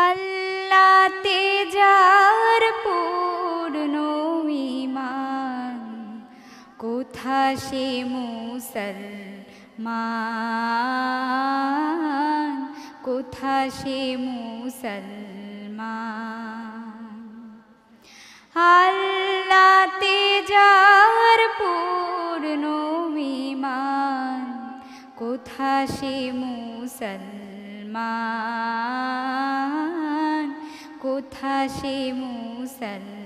আল্লাহতে যার পূর্ণ ঈমান কোথা সে মুসলমান, কোথা সে মুসলমান। আল্লাহতে যার পূর্ণ ঈমান কোথা সে মুসলমান, কোথা সে মুসলমান।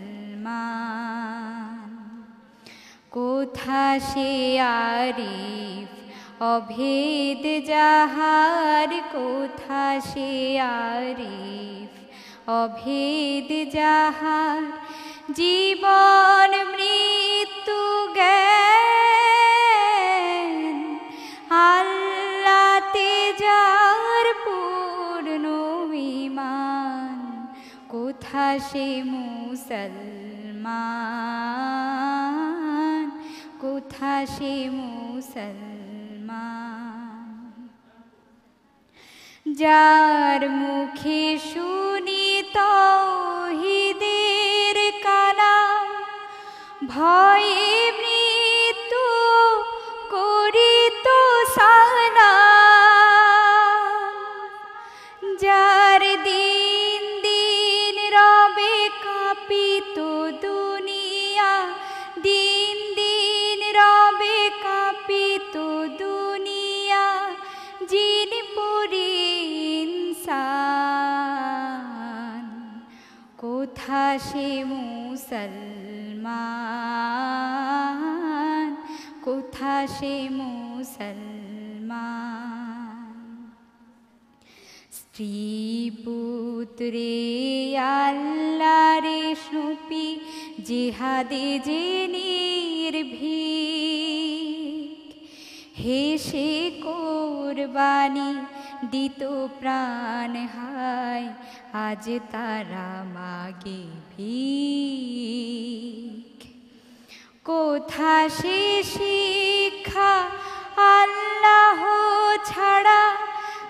কোথা সে আরিফ অভেদ যাহার, কোথা সে আরিফ অভেদ যাহার জীবন মৃত্যু জ্ঞান। আল্লাহতে যার পূর্ণ ঈমান কোথা সে মুসলমান, কোথা সে মুসলমান। যার মুখে শুনি তাওহীদের কালাম ভয়ে মৃত্যু করিত সালাম। যার দিন দিন রবে কাঁপিত দুনিয়া, দিন দিন রবে কাঁপিত দুনিয়া। জিন পুরি ইনসান কোথা সে মুসলমান, কোথা সে মুসলমান। স্ত্রী পুত্রে আল্লাহরে সঁপি জিহাদে যে নির্ভীক, হেসে কোরবানি দিত প্রাণ হায় আজ তারা মাগে ভিক। কোথা সে শিক্ষা আল্লাহ ছাড়া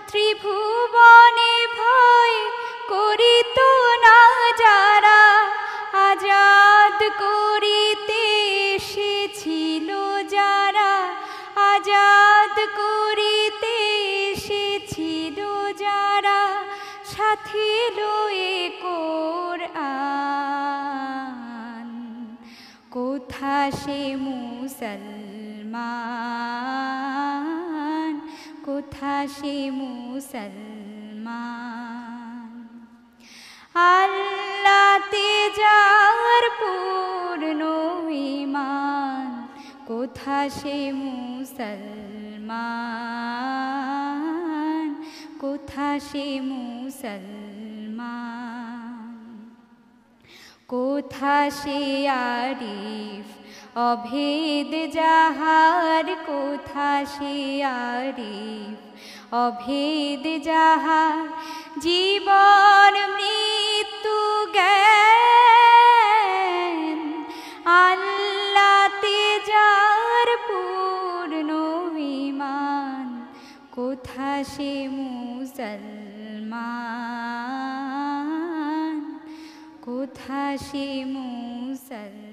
ত্রিভুবনে ভয় করিত না যারা। আজাদ করিতে এসেছিল যারা, আজাদ করিতে এসেছিল যারা। সাথী লয়ে কোরআন কোথা সে মুসলমান, কোথা সে মুসলমান। আল্লাহতে যার পূর্ণ ঈমান কোথা সে মুসলমান, কোথা সে মুসলমান। কোথা সে আরিফ অভেদ যাহার, কোথা সে আরিফ অভেদ যাহার জীবন মৃত্যু জ্ঞান। আল্লাহতে যার পূর্ণ ঈমান কোথা সে মুসলমান, কোথা সে মুসলমান।